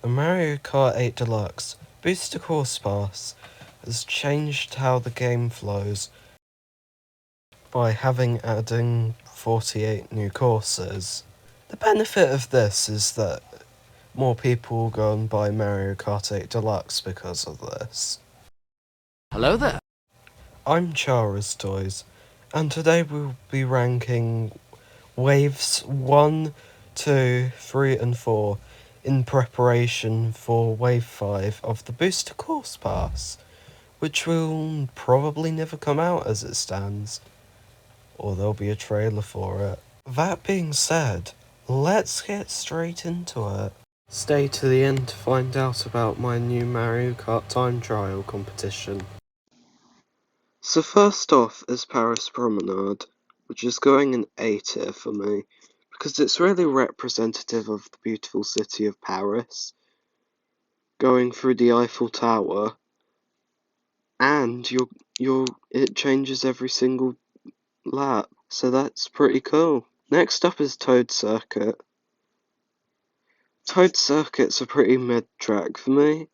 The Mario Kart 8 Deluxe Booster Course Pass has changed how the game flows by adding 48 new courses. The benefit of this is that more people will go and buy Mario Kart 8 Deluxe because of this. Hello there. I'm Chara's Toys, and today we'll be ranking waves 1, 2, 3 and 4 in preparation for wave 5 of the Booster Course Pass, which will probably never come out as it stands, or there'll be a trailer for it. That being said, let's get straight into it. Stay to the end to find out about my new Mario Kart time trial competition. So first off is Paris Promenade, which is going in A tier for me, because it's really representative of the beautiful city of Paris, going through the Eiffel Tower, and it changes every single lap, so that's pretty cool. Next up is Toad Circuit. Toad Circuit's a pretty mid track for me,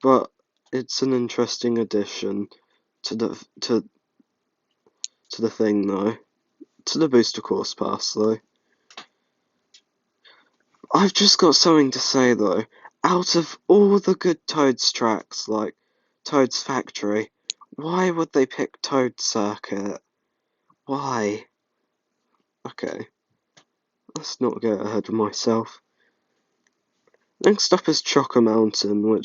but it's an interesting addition to the thing though. To the Booster Course Pass though. I've just got something to say though. Out of all the good Toads tracks, like Toad's Factory, why would they pick Toad Circuit? Why? Okay, let's not get ahead of myself. Next up is Choco Mountain,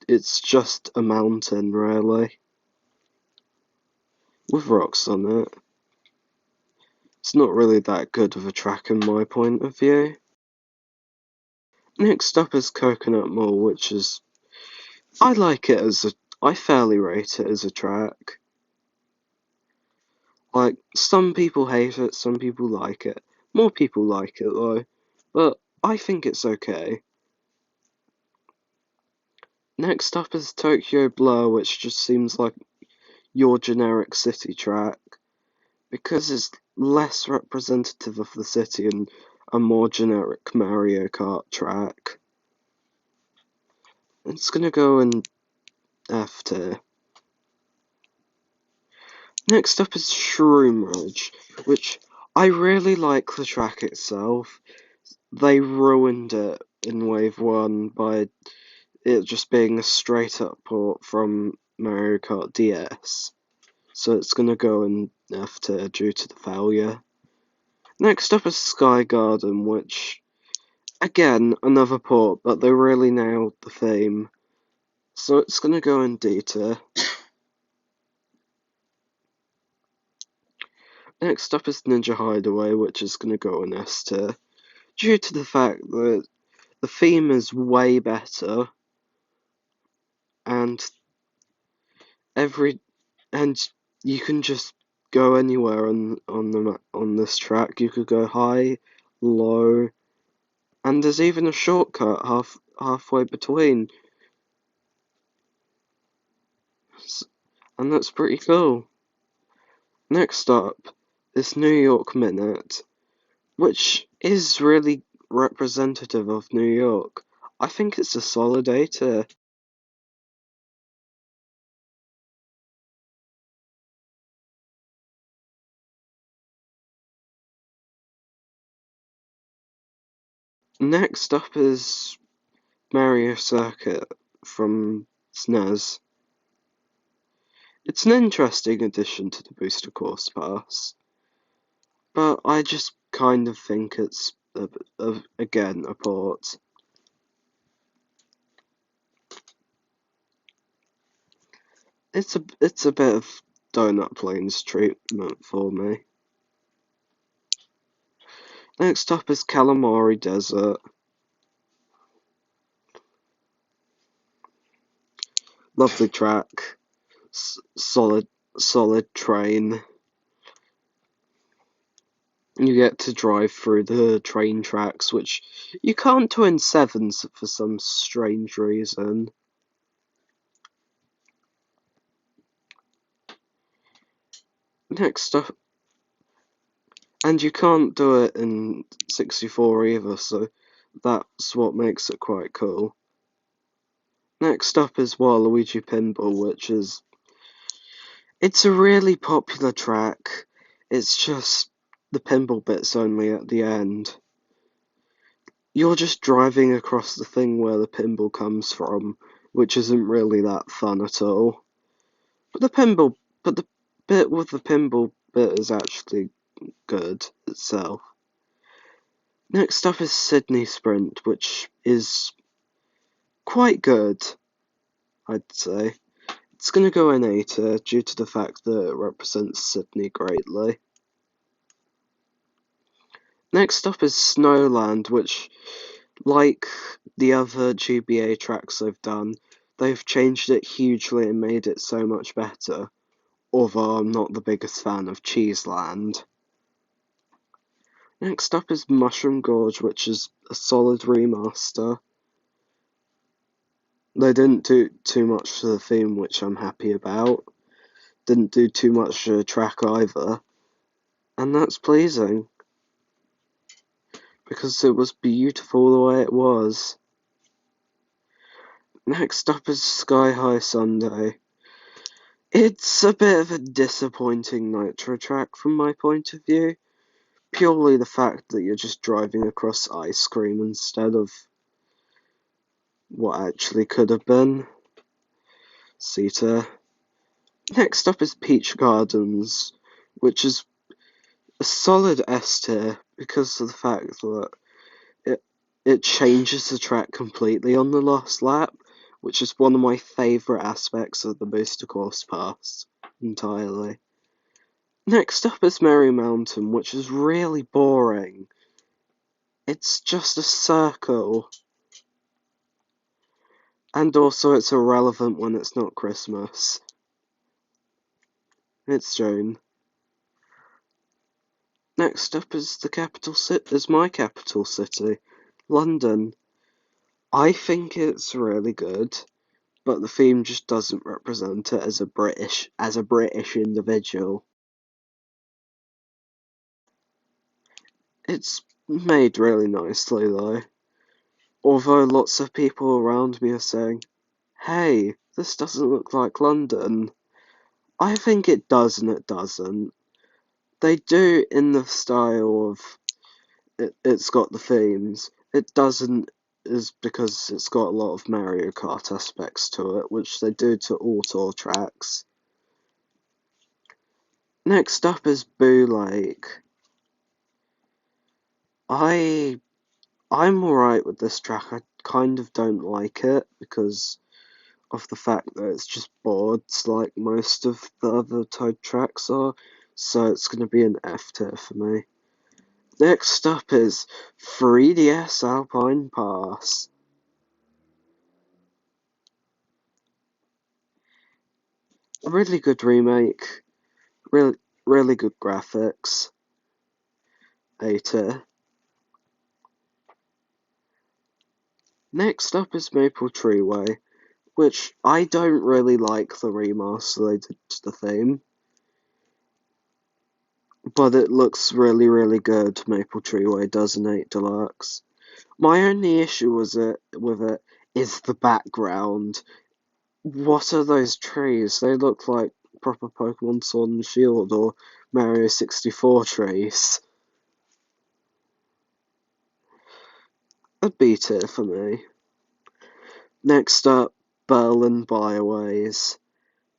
it's just a mountain really, with rocks on it. It's not really that good of a track in my point of view. Next up is Coconut Mall, I fairly rate it as a track. Like, some people hate it, some people like it. More people like it though, but I think it's okay. Next up is Tokyo Blur, which just seems like your generic city track, because it's less representative of the city and a more generic Mario Kart track. It's gonna go in F tier. Next up is Shroom Ridge, which I really like the track itself. They ruined it in Wave 1 by it just being a straight up port from Mario Kart DS. So it's gonna go in F tier due to the failure. Next up is Sky Garden, which, again, another port, but they really nailed the theme. So it's gonna go in D tier. Next up is Ninja Hideaway, which is gonna go in S tier, due to the fact that the theme is way better, and every and you can just go anywhere on this track. You could go high, low, and there's even a shortcut halfway between, and that's pretty cool. Next up is New York Minute, which is really representative of New York. I think it's a solid A tier. Next up is Mario Circuit from SNES. It's an interesting addition to the Booster Course Pass, but I just kind of think it's, again, a port. It's a bit of Donut Plains treatment for me. Next up is Calamari Desert. Lovely track. Solid train. You get to drive through the train tracks, which you can't do in sevens for some strange reason. Next up, and you can't do it in 64 either, so that's what makes it quite cool. Next up is Waluigi Pinball, which is it's a really popular track. It's just the pinball bit's only at the end. You're just driving across the thing where the pinball comes from, which isn't really that fun at all. But the bit with the pinball bit is actually good itself. Next up is Sydney Sprint, which is quite good, I'd say. It's gonna go in A tier due to the fact that it represents Sydney greatly. Next up is Snowland, which, like the other GBA tracks they've done, they've changed it hugely and made it so much better, although I'm not the biggest fan of Cheeseland. Next up is Mushroom Gorge, which is a solid remaster. They didn't do too much to the theme, which I'm happy about. Didn't do too much to the track either, and that's pleasing, because it was beautiful the way it was. Next up is Sky High Sunday. It's a bit of a disappointing nitro track from my point of view, purely the fact that you're just driving across ice cream instead of what actually could have been. Sita. Next up is Peach Gardens, which is a solid S tier because of the fact that it it changes the track completely on the last lap, which is one of my favourite aspects of the Booster Course Pass entirely. Next up is Merry Mountain, which is really boring. It's just a circle. And also it's irrelevant when it's not Christmas. It's June. Next up is my capital city, London. I think it's really good, but the theme just doesn't represent it as a British individual. It's made really nicely though. Although lots of people around me are saying, "Hey, this doesn't look like London." I think it does and it doesn't. They do in the style of it's got the themes. It doesn't is because it's got a lot of Mario Kart aspects to it, which they do to all tour tracks. Next up is Boo Lake. I'm alright with this track. I kind of don't like it because of the fact that it's just boards like most of the other Toad tracks are, so it's going to be an F tier for me. Next up is 3DS Alpine Pass. A really good remake, really good graphics, A tier. Next up is Maple Treeway, which I don't really like the remaster they did to the theme, but it looks really good. Maple Treeway does in 8 Deluxe. My only issue with it is the background. What are those trees? They look like proper Pokemon Sword and Shield or Mario 64 trees. A B tier for me. Next up, Berlin Byways.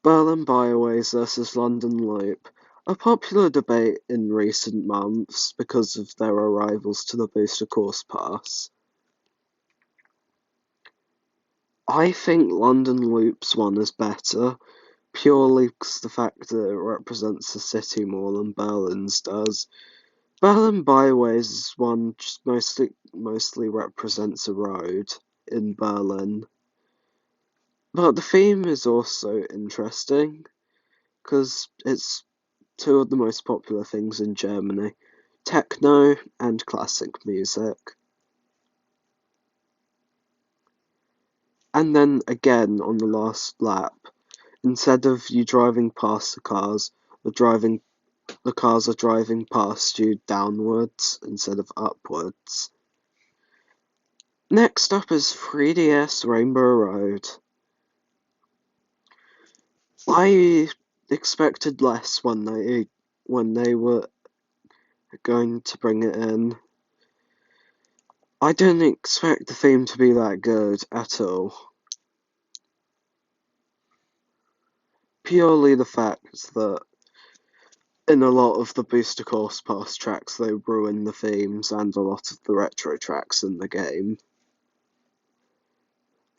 Berlin Byways versus London Loop. A popular debate in recent months because of their arrivals to the Booster Course Pass. I think London Loop's one is better, purely because the fact that it represents the city more than Berlin's does. Berlin Byways one just mostly represents a road in Berlin. But the theme is also interesting, because it's two of the most popular things in Germany, techno and classic music. And then again on the last lap, instead of you driving past the cars are driving past you downwards instead of upwards. Next up is 3DS Rainbow Road. I expected less when they were going to bring it in. I didn't expect the theme to be that good at all. Purely the fact that in a lot of the Booster Course Pass tracks they ruin the themes and a lot of the retro tracks in the game.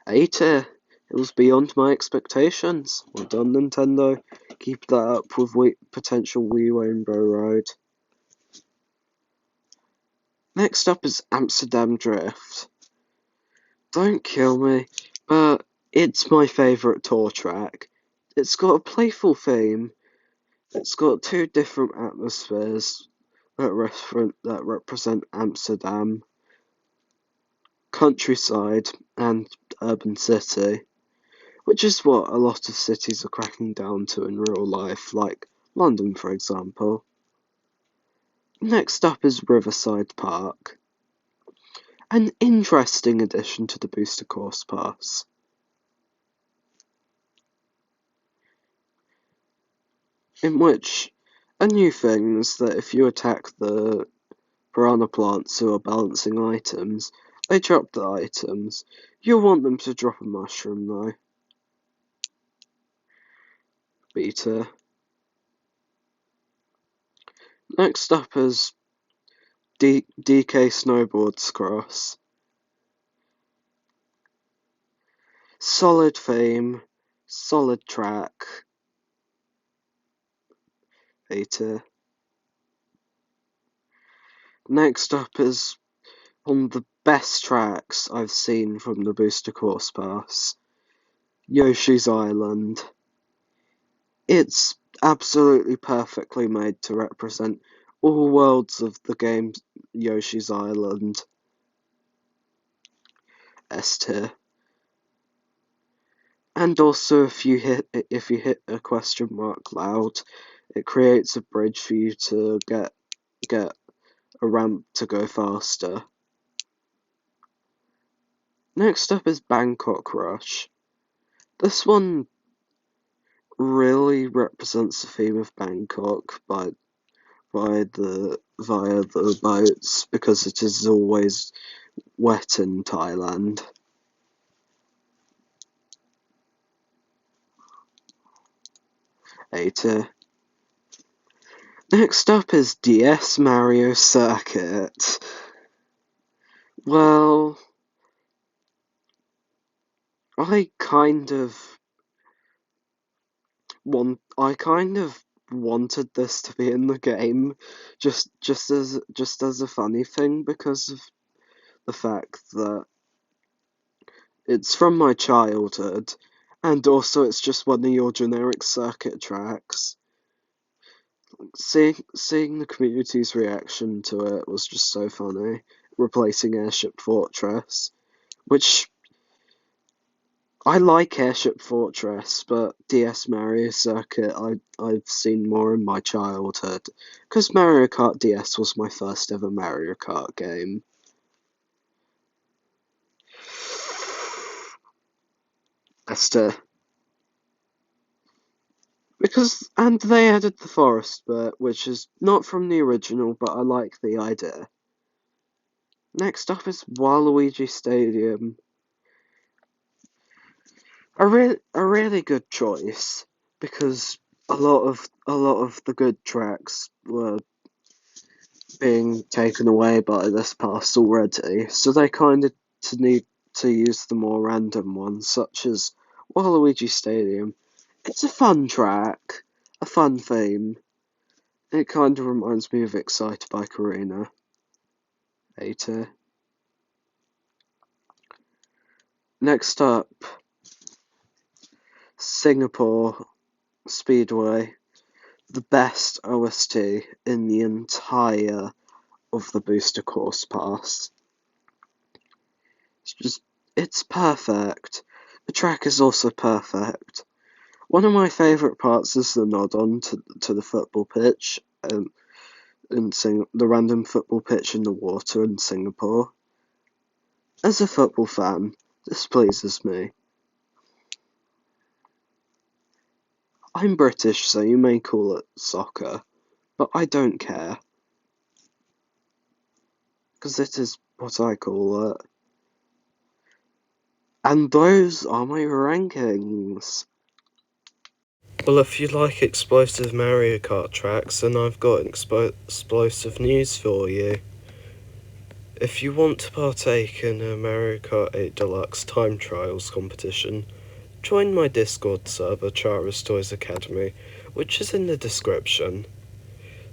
A tier. It was beyond my expectations. Well done, Nintendo. Keep that up with potential Wii Rainbow Road. Next up is Amsterdam Drift. Don't kill me, but it's my favourite tour track. It's got a playful theme. It's got two different atmospheres that represent Amsterdam, countryside and urban city, which is what a lot of cities are cracking down to in real life, like London, for example. Next up is Riverside Park, an interesting addition to the Booster Course Pass. In which a new thing is that if you attack the piranha plants who are balancing items, they drop the items. You'll want them to drop a mushroom though. Beta. Next up is DK Snowboards Cross. Solid theme, solid track. Beta. Next up is one of the best tracks I've seen from the Booster Course Pass, Yoshi's Island. It's absolutely perfectly made to represent all worlds of the game Yoshi's Island. S tier. And also if you hit a question mark loud, it creates a bridge for you to get a ramp to go faster. Next up is Bangkok Rush. This one really represents the theme of Bangkok via the boats, because it is always wet in Thailand. A tier. Next up is DS Mario Circuit. Well, I kind of wanted this to be in the game, just as a funny thing, because of the fact that it's from my childhood, and also it's just one of your generic circuit tracks. Seeing the community's reaction to it was just so funny, replacing Airship Fortress, which I like Airship Fortress, but DS Mario Circuit I've seen more in my childhood, because Mario Kart DS was my first ever Mario Kart game. Esther. And they added the forest bit, which is not from the original, but I like the idea. Next up is Waluigi Stadium. A really good choice, because a lot of the good tracks were being taken away by this pass already, so they kind of need to use the more random ones, such as Waluigi Stadium. It's a fun track, a fun theme. It kind of reminds me of Excitebike Arena. A tier. Next up, Singapore Speedway, the best OST in the entire of the Booster Course Pass. It's perfect. The track is also perfect. One of my favourite parts is the nod on to the football pitch, the random football pitch in the water in Singapore. As a football fan, this pleases me. I'm British, so you may call it soccer, but I don't care. Because it is what I call it. And those are my rankings. Well, if you like explosive Mario Kart tracks, then I've got explosive news for you. If you want to partake in a Mario Kart 8 Deluxe time trials competition, join my Discord server, Chara's Toys Academy, which is in the description.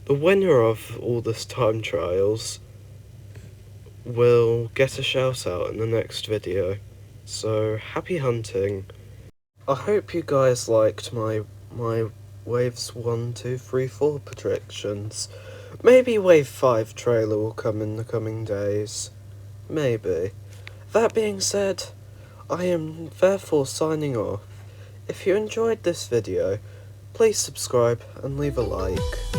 The winner of all this time trials will get a shout out in the next video. So, happy hunting. I hope you guys liked my waves 1, 2, 3, 4 predictions. Maybe wave 5 trailer will come in the coming days. Maybe. That being said, I am therefore signing off. If you enjoyed this video, please subscribe and leave a like.